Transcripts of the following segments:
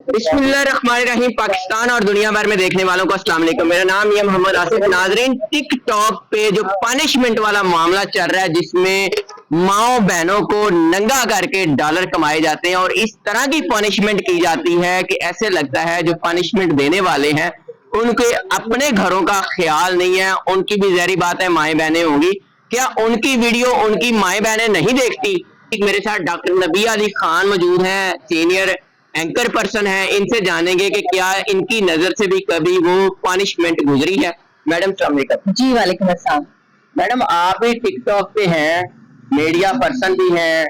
बिस्मिल्लाहिर्रहमानिर्रहीम। पाकिस्तान और दुनिया भर में देखने वालों को अस्सलाम वालेकुम। मेरा नाम है मोहम्मद आसिफ। नाजरीन, टिकटॉक पे जो पनिशमेंट वाला मामला चल रहा है जिसमें माओ बहनों को नंगा करके डॉलर कमाए जाते हैं और इस तरह की पनिशमेंट की जाती है कि ऐसे लगता है जो पनिशमेंट देने वाले हैं उनके अपने घरों का ख्याल नहीं है। उनकी भी जहरी बात है, माएँ बहनें होंगी, क्या उनकी वीडियो उनकी माएँ बहनें नहीं देखती? मेरे साथ डॉक्टर नबी अली खान मौजूद हैं, सीनियर एंकर पर्सन है। इनसे जानेंगे कि क्या इनकी नजर से भी कभी वो पनिशमेंट गुजरी है। मैडम अस्सलाम वालेकुम। जी वालेकुम अस्सलाम। मैडम, आप भी टिकटॉक पे हैं, मीडिया पर्सन भी हैं,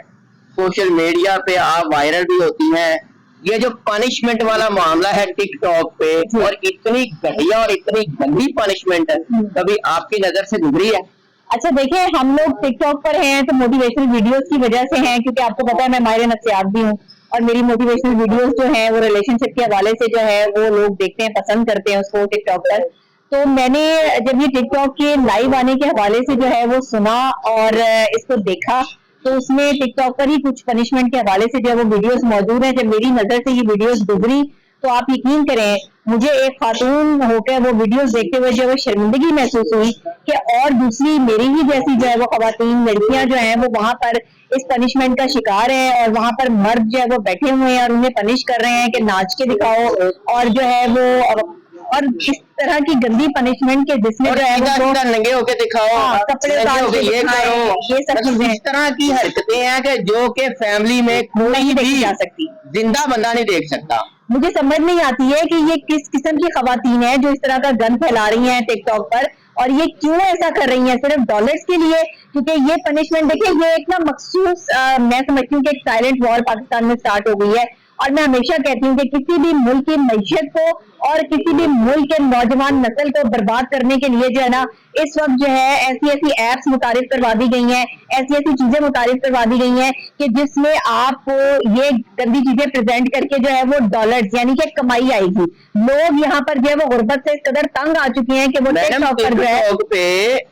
सोशल मीडिया पे आप वायरल भी होती हैं। ये जो पनिशमेंट वाला मामला है टिकटॉक पे और इतनी घटिया और इतनी गंदी पनिशमेंट है, कभी आपकी नजर से गुजरी है? अच्छा देखिए, हम लोग टिकटॉक पर हैं तो मोटिवेशनल वीडियोस की वजह से हैं, क्योंकि आपको पता है मैं माहिर नफ्सियात भी हूँ और मेरी मोटिवेशनल वीडियोस जो है वो रिलेशनशिप के हवाले से जो है वो लोग देखते हैं, पसंद करते हैं उसको टिकटॉक पर। तो मैंने जब ये टिकटॉक के लाइव आने के हवाले से जो है वो सुना और इसको देखा तो उसमें टिकटॉक पर ही कुछ पनिशमेंट के हवाले से जो है वो वीडियोस मौजूद हैं। जब मेरी नजर से ये वीडियोस गुजरी तो आप यकीन करें, मुझे एक खातून होकर वो वीडियोस देखते हुए जो है शर्मिंदगी महसूस हुई कि और दूसरी मेरी ही जैसी जो है वो खवातीन लड़कियां जो हैं वो वहां पर इस पनिशमेंट का शिकार है और वहां पर मर्द जो है वो बैठे हुए हैं और उन्हें पनिश कर रहे हैं कि नाच के दिखाओ और जो है वो और इस तरह की गंदी पनिशमेंट के जिसमें जो है वो नंगे होके दिखाओ, कपड़े उतार के ये करो, ये सब चीजें इस तरह की हरकतें हैं कि जो कि फैमिली में कोई नहीं देखी भी जा सकती, जिंदा बंदा नहीं देख सकता। मुझे समझ नहीं आती है कि ये किस किस्म की खवातीन है जो इस तरह का गंद फैला रही हैं टिकटॉक पर और ये क्यों ऐसा कर रही हैं, सिर्फ डॉलर्स के लिए? क्योंकि ये पनिशमेंट देखिए, ये एक ना मखसूस मैं समझती हूँ कि एक साइलेंट वॉर पाकिस्तान में स्टार्ट हो गई है और मैं हमेशा कहती हूँ कि किसी भी मुल्क की मैशत को और किसी भी मुल्क के नौजवान नस्ल को बर्बाद करने के लिए जो है ना इस वक्त जो है ऐसी ऐसी एप्स मुतारिफ करवा दी गई हैं, ऐसी ऐसी चीजें मुतारिफ करवा दी गई हैं कि जिसमें आपको ये गंदी चीजें प्रेजेंट करके जो है वो डॉलर्स यानी कि कमाई आएगी। लोग यहाँ पर जो है वो गुर्बत से इस कदर तंग आ चुके हैं कि वो टिकटॉक पर जो है पे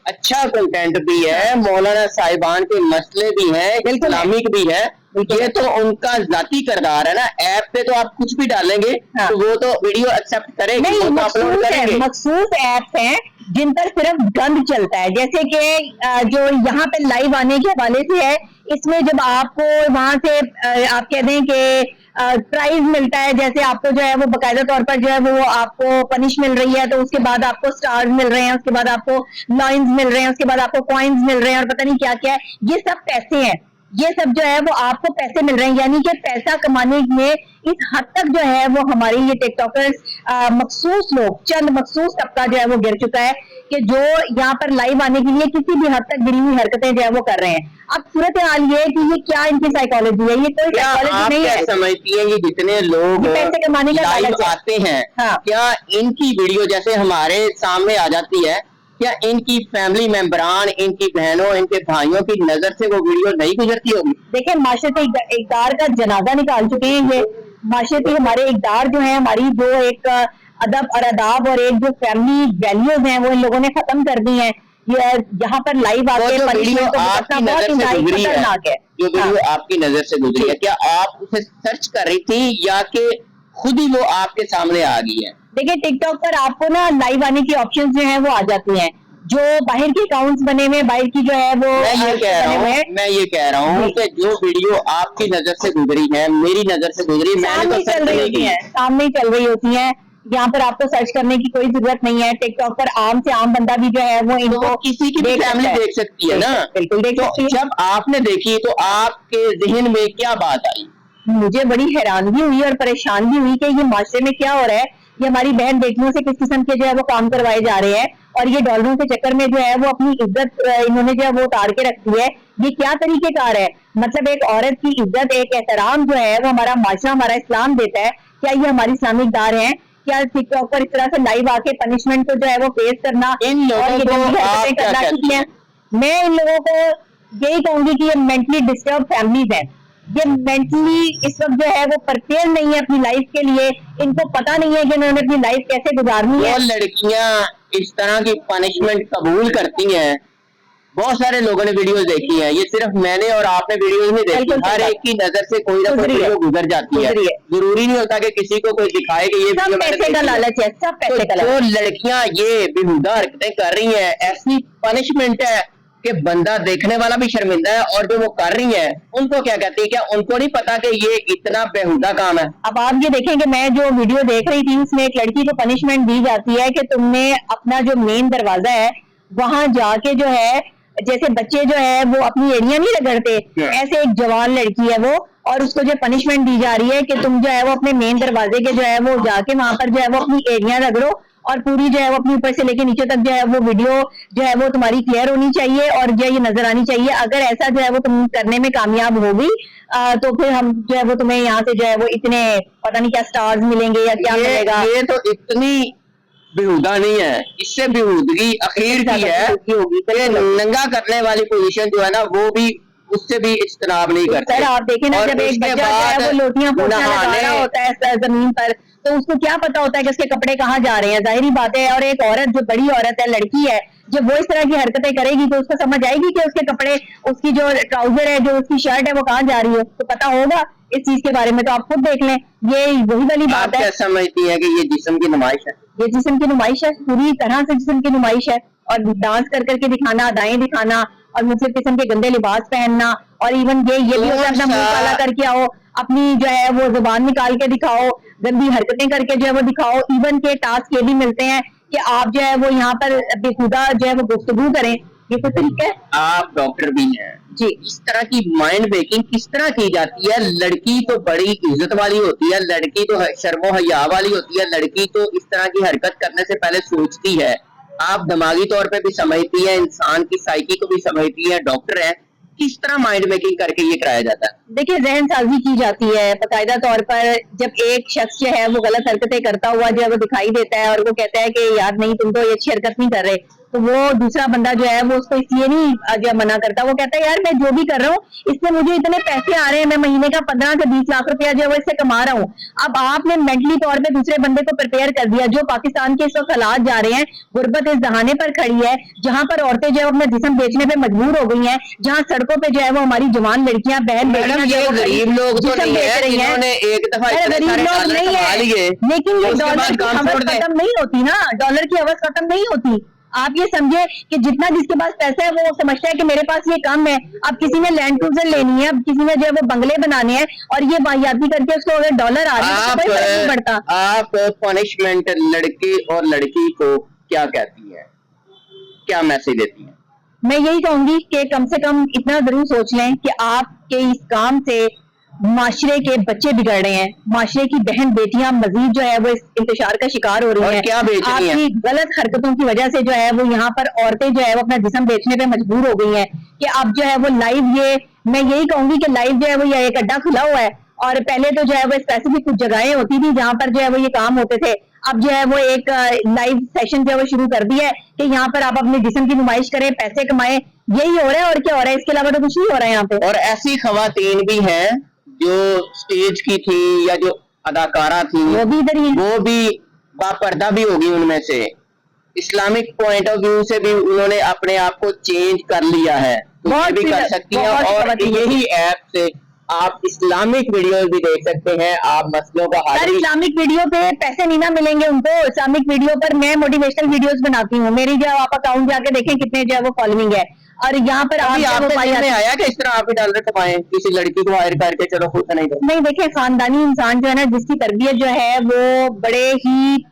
अच्छा कंटेंट भी है, मौलाना साहिबान के मसले भी हैं, इस्लामिक भी है, ये तो उनका जाती करदार है ना। ऐप पे तो आप कुछ भी डालेंगे तो वो तो वीडियो एक्सेप्ट करेगी, नहीं, वो तो अपलोड करेंगे। मखसूस ऐप्स हैं जिन पर सिर्फ गंद चलता है, जैसे कि जो यहाँ पे लाइव आने के हवाले से है, इसमें जब आपको वहां से आप कह दें कि प्राइज मिलता है, जैसे आपको जो है वो बकायदा तौर पर जो है वो आपको पनिश मिल रही है तो उसके बाद आपको स्टार्स मिल रहे हैं, उसके बाद आपको लॉइंस मिल रहे हैं, उसके बाद आपको कॉइन्स मिल रहे हैं और पता नहीं क्या क्या है, ये सब पैसे हैं, ये सब जो है वो आपको पैसे मिल रहे हैं। यानी कि पैसा कमाने में इस हद तक जो है वो हमारे ये टिकटॉकर्स मखसूस लोग, चंद मखसूस तबका जो है वो गिर चुका है कि जो यहाँ पर लाइव आने के लिए किसी भी हद तक गिरी हुई हरकतें जो है वो कर रहे हैं। अब सूरत हाल ये है कि ये क्या इनकी साइकोलॉजी है, ये कोई साइकोलॉजी नहीं है। समझती है कि जितने लोग पैसे कमाने का लाइव आते हैं, हाँ, क्या इनकी वीडियो जैसे हमारे सामने आ जाती है, क्या इनकी फैमिली मेंबरान, इनकी बहनों, इनके भाइयों की नजर से वो वीडियो नहीं गुजरती होगी? देखिए, माशरती इक़दार का जनाजा निकाल चुके हैं ये माशरती, हमारे इक़दार जो है, हमारी जो एक अदब और अदाब और एक जो फैमिली वैल्यूज हैं वो इन लोगों ने खत्म कर दी हैं। ये यहाँ पर लाइव आके जो वीडियो आपकी नजर से गुजरी है, जो वीडियो आपकी नजर से गुजरी है, क्या आप उसे सर्च कर रही थी या कि खुद ही वो आपके सामने आ गई है? देखिए, टिकटॉक पर आपको ना लाइव आने की ऑप्शंस जो है वो आ जाती हैं, जो बाहर के अकाउंट्स बने हुए, बाहर की जो है वो मैं ये कह रहा हूँ कि जो वीडियो आपकी नजर से गुजरी है, मेरी नजर से गुजरी, मैंने तो सर्च नहीं की है, सामने चल रही होती है, यहाँ पर आपको सर्च करने की कोई जरूरत नहीं है। टिकटॉक पर आम से आम बंदा भी जो है वो इनको किसी की भी फैमिली देख सकती है ना। बिल्कुल देख सकती है। जब आपने देखी तो आपके जहन में क्या बात आई? मुझे बड़ी हैरानगी हुई और परेशान भी हुई कि ये माशरे में क्या हो रहा है, ये हमारी बहन बेटियों से किस किस्म के जो है वो काम करवाए जा रहे हैं और ये डॉलरों के चक्कर में जो है वो अपनी इज्जत इन्होंने जो है वो उतार के रखी है। ये क्या तरीकेकार है? मतलब एक औरत की इज्जत, एक एहतराम जो है वो हमारा माशरा, हमारा इस्लाम देता है। क्या ये हमारी इस्लामिक दार है? क्या टिकटॉक पर इस तरह से लाइव आके पनिशमेंट को जो है वो फेस करना इन लोगों को करना ठीक है? मैं इन लोगों को यही कहूंगी कि ये मेंटली डिस्टर्ब फैमिलीज हैं, ये मेंटली इस वक्त जो है वो प्रिपेयर नहीं है अपनी लाइफ के लिए, इनको पता नहीं है कि उन्होंने अपनी लाइफ कैसे गुजारनी है। लड़कियां इस तरह की पनिशमेंट कबूल करती हैं, बहुत सारे लोगों ने वीडियोस देखी हैं, ये सिर्फ मैंने और आपने वीडियोस नहीं देखी, बिल्कुल हर सही एक की नजर से कोई ना कोई गुजरी है। वीडियो गुजर जाती है। गुजरी है। जरूरी नहीं होता कि किसी को कोई दिखाए कि ये सब वीडियो मैंने पैसे का देखी है। लालच है, सब तो पैसे का जो लालच। लड़कियां ये बेहुदा हरकतें कर रही हैं, ऐसी पनिशमेंट है कि बंदा देखने वाला भी शर्मिंदा है, और जो वो कर रही हैं उनको क्या कहती है? क्या उनको नहीं पता कि ये इतना बेहुदा काम है? अब आप ये देखें कि मैं जो वीडियो देख रही थी उसमें एक लड़की को पनिशमेंट दी जाती है कि तुमने अपना जो मेन दरवाजा है वहां जाके जो है, जैसे बच्चे जो है वो अपनी एड़ियां नहीं रगड़ते, ऐसे एक जवान लड़की है वो, और उसको जो पनिशमेंट दी जा रही है कि तुम जो है वो अपने मेन दरवाजे के जो है वो जाके वहां पर जो है वो अपनी एड़ियां रगड़ो, और पूरी जो है वो अपनी ऊपर से लेके नीचे तक जो है वो वीडियो जो है वो तुम्हारी क्लियर होनी चाहिए और जो है ये नजर आनी चाहिए। अगर ऐसा जो है वो तुम करने में कामयाब होगी तो फिर हम जो है वो तुम्हें यहाँ से जो है वो इतने पता नहीं क्या स्टार्स मिलेंगे या क्या मिलेगा। ये तो इतनी बेहुदा नहीं है, इससे बेहुदगी अखीर की है कि नंगा करने वाली पोजीशन जो है ना वो भी उससे भी इज्तनाब नहीं करते। सर आप देखें ना, और जब एक उसके बच्चा जो है बाद वो लोटियां पोछा लगा नहाने- रहा होता है जमीन पर, तो उसको क्या पता होता है कि उसके कपड़े कहाँ जा रहे हैं? जाहिर बात है। और एक औरत जो बड़ी औरत है, लड़की है, जब वो इस तरह की हरकतें करेगी तो उसको समझ आएगी कि उसके कपड़े, उसकी जो ट्राउजर है, जो उसकी शर्ट है, वो कहाँ जा रही है, तो पता होगा इस चीज के बारे में। तो आप खुद देख लें, ये वही वाली आप बात है। क्या समझती है कि ये जिस्म की नुमाइश है? ये जिस्म की नुमाइश है, पूरी तरह से जिस्म की नुमाइश है। और डांस कर करके दिखाना, अदाएं दिखाना, और मुख्तलिफ किस्म के गंदे लिबास पहनना, और इवन ये भी होता है अपना मुंह काला करके आओ, अपनी जो है वो जुबान निकाल के दिखाओ, गंदी हरकतें करके जो है वो दिखाओ। इवन के टास्क ये भी मिलते हैं कि आप जो है वो यहाँ पर बेखुदा जो है वो गुफ्तगू करें। ये कोई तरीका है? आप डॉक्टर भी हैं जी। इस तरह की माइंड मेकिंग किस तरह की जाती है? लड़की तो बड़ी इज्जत वाली होती है, लड़की तो शर्मो हया वाली होती है, लड़की तो इस तरह की हरकत करने से पहले सोचती है। आप दिमागी तौर पे भी समझती है, इंसान की साइकी को भी समझती है, डॉक्टर है, किस तरह माइंड मेकिंग करके ये कराया जाता है? देखिए, जहन साजी की जाती है बाकायदा तौर पर। जब एक शख्स जो है वो गलत हरकतें करता हुआ जो है वो दिखाई देता है और वो कहता है कि यार नहीं, तुम तो ये अच्छी हरकत नहीं कर रहे, तो वो दूसरा बंदा जो है वो उसको इसलिए नहीं जो है मना करता, वो कहता है यार मैं जो भी कर रहा हूँ इससे मुझे इतने पैसे आ रहे हैं, मैं महीने का 15 से 20 लाख रुपया जो है वो इससे कमा रहा हूँ। अब आपने मेंटली तौर पे दूसरे बंदे को प्रिपेयर कर दिया। जो पाकिस्तान के इस वक्त हालात जा रहे हैं, गुर्बत इस दहाने पर खड़ी है, जहां पर औरतें जो है अपना जिस्म बेचने पे मजबूर हो गई हैं, जहां सड़कों पे जो है वो हमारी जवान लड़कियां, बहन मैडम, बेटियां जो ये है वो गरीब लोग तो जिस्म नहीं बेच है रही हैं। जिन्होंने एक दफा अरे इतने गरीब सारे लोग डॉलर नहीं कमा है, लिए, लेकिन ये उसके डॉलर बाद की काम हवस छोड़ दें। खत्म नहीं होती ना, डॉलर की हवस खत्म नहीं होती। आप ये समझे कि जितना जिसके पास पैसा है वो समझता है कि मेरे पास ये कम है। अब किसी ने लैंड क्रूजर लेनी है, अब किसी ने जो है वो बंगले बनाने हैं, और ये वाहियाती करके उसको अगर डॉलर आ रहे हैं तो कोई फर्क नहीं पड़ता। आप पनिशमेंट लड़के और लड़की को क्या कहती है, क्या मैसेज देती है? मैं यही कहूंगी कि कम से कम इतना जरूर सोच लें कि आपके इस काम से माशरे के बच्चे बिगड़ रहे हैं, माशरे की बहन बेटियां मजीद जो है वो इस इंतशार का शिकार हो रही और हैं। क्या बेच रही हैं? आपकी गलत हरकतों की वजह से जो है वो यहाँ पर औरतें जो है वो अपना जिस्म बेचने पे मजबूर हो गई हैं कि अब जो है वो लाइव, ये मैं यही कहूंगी कि लाइव जो है वो ये एक अड्डा खुला हुआ है। और पहले तो जो है वो स्पेसिफिक कुछ जगहें होती थी जहां पर जो है वो ये काम होते थे। अब जो है वो एक लाइव सेशन जो है वो शुरू कर दिया है कि यहाँ पर आप अपने जिस्म की नुमाइश करें, पैसे कमाएं। यही हो रहा है और क्या हो रहा है, इसके अलावा तो कुछ नहीं हो रहा है यहाँ पे। और ऐसी खवातीन भी हैं जो स्टेज की थी या जो अदाकारा थी, वो भी इधर ही हैं। वो भी बापर्दा भी होगी उनमें से। इस्लामिक पॉइंट ऑफ व्यू से भी उन्होंने अपने आप को चेंज कर लिया है, तो ये बहुत भी कर सी- सकती हैं। बहुत सी और खवातीन यही ऐप से आप इस्लामिक वीडियोस भी देख सकते हैं, आप मसलों का सर हल भी। इस्लामिक वीडियो पे पैसे नहीं ना मिलेंगे उनको। इस्लामिक वीडियो पर मैं मोटिवेशनल वीडियोस बनाती हूँ, मेरी जो है आप अकाउंट जाके देखें कितने जो है वो फॉलोइंग है, और यहाँ पर आप अभी जो है वो आपके पाई दिल में जाती है। आया कि इस तरह आप भी डॉलर कमाएं, किसी लड़की को हायर करके चलो खुद नहीं दो? नहीं, देखें, खानदानी इंसान जो है ना, जिसकी तरबियत जो है वो बड़े ही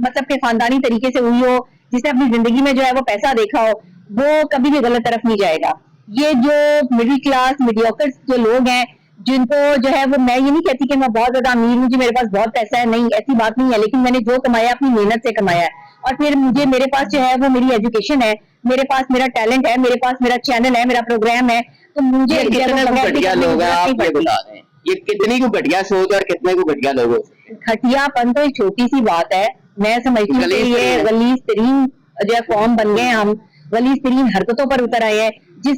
मतलब के खानदानी तरीके से हुई हो, जिसने अपनी जिंदगी में जो है वो पैसा देखा हो, वो कभी भी गलत तरफ नहीं जाएगा। ये जो मिडिल क्लास मीडियोकर जो लोग हैं, जिनको जो है वो, मैं ये नहीं कहती कि मैं बहुत ज्यादा अमीर हूँ जी, मेरे पास बहुत पैसा है, नहीं, ऐसी बात नहीं है, लेकिन मैंने जो कमाया अपनी मेहनत से कमाया है। और फिर मुझे, मेरे पास जो है वो मेरी एजुकेशन है, मेरे पास मेरा टैलेंट है, मेरे पास मेरा चैनल है, मेरा प्रोग्राम है, तो मुझे ये जो है वो कितने को बगैर घटिया टिकट लोग हैं, नहीं आप ये पड़ती। बता दें, ये कितनी को घटिया सोच और कितने को घटिया लोग हो? घटियापन तो एक छोटी सी बात है। मैं समझती हूँ कि गलीज ये तरीन। गलीज तरीन जो है फॉर्म बन गए हैं, हम गलीज तरीन हरकतों पर उतर आए हैं। जिस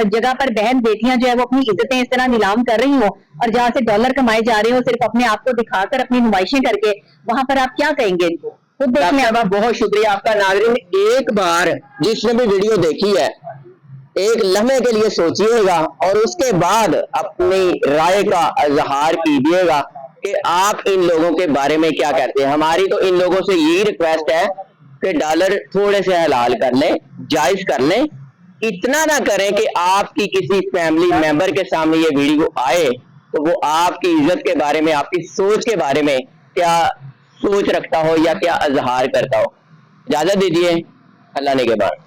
जगह पर बहन बेटियां जो है वो अपनी इज्जतें इस तरह नीलाम कर रही हो, और जहाँ से डॉलर कमाए जा रहे हो सिर्फ अपने आप को दिखाकर, अपनी नुमाइशें करके, वहां पर आप क्या कहेंगे इनको? खुद देख लें। डॉक्टर साहब बहुत शुक्रिया आपका। नाज़रीन, एक बार जिसने भी वीडियो देखी है एक लम्हे के लिए सोचिएगा और उसके बाद अपनी राय का इजहार कीजिएगा कि आप इन लोगों के बारे में क्या कहते हैं। हमारी तो इन लोगों से यही रिक्वेस्ट है कि डॉलर थोड़े से हलाल कर लें, जायज कर लें, इतना ना करें कि आपकी किसी फैमिली मेंबर के सामने ये वीडियो आए तो वो आपकी इज्जत के बारे में, आपकी सोच के बारे में क्या सोच रखता हो या क्या इजहार करता हो। इजाजत दीजिए, अल्लाह ने के बाद।